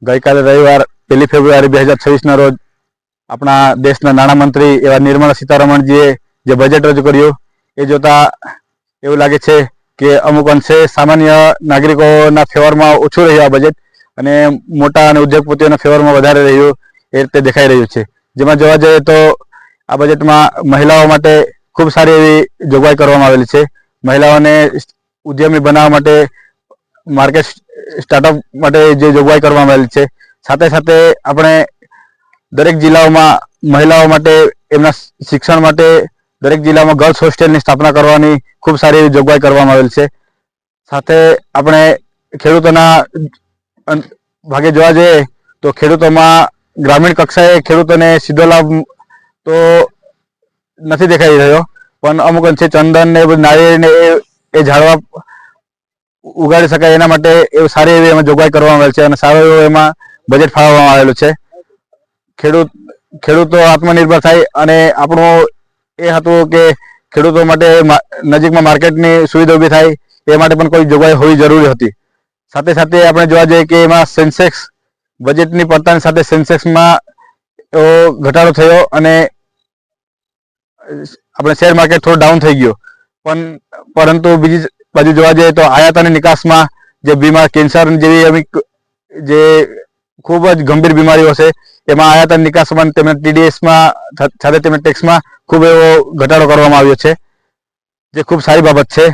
ગઈકાલે રવિવાર 1 ફેબ્રુઆરી 2026 રોજ આપણા દેશના નાણામંત્રી એવા નિર્મલા સીતારમણજીએ જે બજેટ રજૂ કર્યું એ જોતા એવું લાગે છે કે અમુક અંશે સામાન્ય નાગરિકોના ફેવરમાં ઓછું રહ્યું આ બજેટ અને મોટા અને ઉદ્યોગપતિઓના ફેવરમાં વધારે રહ્યું એ રીતે દેખાઈ રહ્યું છે। જેમાં જોવા જઈએ તો આ બજેટમાં મહિલાઓ માટે ખૂબ સારી એવી જોગવાઈ કરવામાં આવેલી છે। મહિલાઓને ઉદ્યમી બનાવવા માટે માર્કેટ સ્ટાર્ટઅપ માટે જે જોગવાઈ કરવામાં આવેલી છે, સાથે સાથે આપણે દરેક જિલ્લાઓમાં મહિલાઓ માટે એમના શિક્ષણ માટે દરેક જિલ્લામાં ગર્લ્સ હોસ્ટેલની સ્થાપના કરવાની ખૂબ સારી એવી જોગવાઈ કરવામાં આવેલ છે। સાથે આપણે ખેડૂતોના ભાગે જોવા જઈએ તો ખેડૂતોમાં ગ્રામીણ કક્ષાએ ખેડૂતોને સીધો લાભ તો નથી દેખાઈ રહ્યો, પણ અમુક અંશે ચંદન ને નાળિયેર એ ઝાડવા ઉગાડી શકાય એના માટે એવું સારી એવી એમાં જોગવાઈ કરવામાં આવેલ છે અને સારો એવો એમાં બજેટ ફાળવવામાં આવેલું છે। ખેડૂતો આત્મનિર્ભર થાય અને આપણું એ હતું કે ખેડૂતો માટે નજીકમાં માર્કેટની સુવિધા ઊભી થાય એ માટે પણ કોઈ જોગવાઈ હોવી જરૂરી હતી। સાથે સાથે આપણે જોવા જઈએ કે એમાં સેન્સેક્સ બજેટની પડતાની સાથે સેન્સેક્સમાં એવો ઘટાડો થયો અને આપણે શેર માર્કેટ થોડું ડાઉન થઈ ગયું, પરંતુ બીજી બાજુ જોવા જઈએ તો આયાત અને નિકાસમાં જે કેન્સર જેવી જે ખૂબ જ ગંભીર બીમારીઓ છે એમાં આયાત અને નિકાસમાં તેમજ ટીડીએસમાં સાથે તેમજ ટેક્સમાં ખૂબ એવો ઘટાડો કરવામાં આવ્યો છે, જે ખૂબ સારી બાબત છે।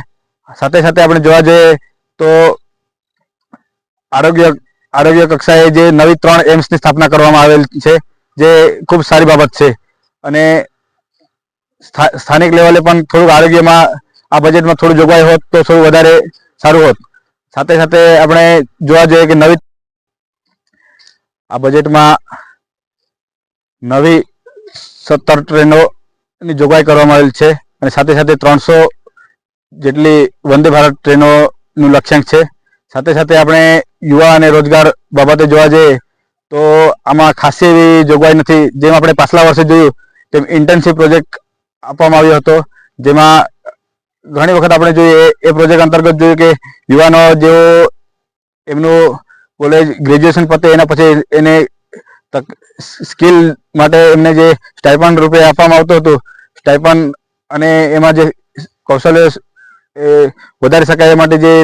સાથે સાથે આપણે જોવા જઈએ તો આરોગ્ય કક્ષાએ જે નવી 3 એમ્સની સ્થાપના કરવામાં આવેલ છે, જે ખૂબ સારી બાબત છે અને સ્થાનિક લેવલે પણ થોડુંક આરોગ્યમાં આ બજેટમાં થોડું જોગવાઈ હોત તો થોડું વધારે સારું હોત। સાથે સાથે આપણે જોવા જઈએ કે આ બજેટમાં નવી 17 ટ્રેનોની જોગવાઈ કરવામાં આવેલ છે અને સાથે સાથે 300 જેટલી વંદે ભારત ટ્રેનોનું લક્ષ્યાંક છે। સાથે સાથે આપણે યુવા અને રોજગાર બાબતે જોવા જઈએ તો આમાં ખાસી એવી જોગવાઈ નથી। જેમ આપણે પાછલા વર્ષે જોયું તેમ ઇન્ટર્નશીપ પ્રોજેક્ટ આપવામાં આવ્યો હતો, જેમાં ઘણી વખત આપણે જોઈએ એ પ્રોજેક્ટ અંતર્ગત જોયું કે યુવાનો જેઓ એમનું કોલેજ ગ્રેજ્યુએશન પતે એના પછી એને સ્કિલ માટે એમને જે સ્ટાઇપન્ડ રૂપે આપવામાં આવતું હતું, સ્ટાઇપન્ડ અને એમાં જે કૌશલ્ય વધારી શકાય એ માટે જે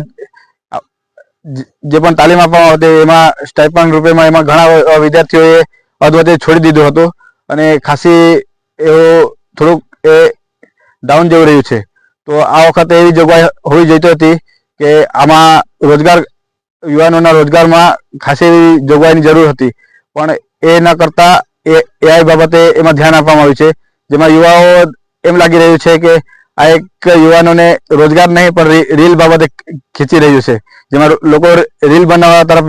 પણ તાલીમ આપવામાં આવતી એમાં સ્ટાઇપન્ડ રૂપેમાં એમાં ઘણા વિદ્યાર્થીઓએ અધવચ્ચે છોડી દીધું હતું અને ખાસી એવું થોડુંક એ ડાઉન જેવું રહ્યું છે। તો આ વખતે એવી જોગવાઈ હોવી જોઈતી હતી કે આમાં યુવાનોના રોજગારમાં ખાસી એવી જોગવાઈની જરૂર હતી, પણ એ ન કરતા એઆઈ બાબતે એમાં ધ્યાન આપવામાં આવ્યું છે, જેમાં યુવાઓ એમ લાગી રહ્યું છે કે આ એક યુવાનોને રોજગાર નહીં પણ રીલ બાબતે ખીચી રહ્યું છે, જેમાં લોકો રીલ બનાવવા તરફ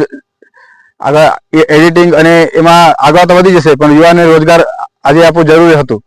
આગળ એડિટિંગ અને એમાં આગળ તો વધી જશે, પણ યુવાનોને રોજગાર આજે આપવું જરૂરી હતું।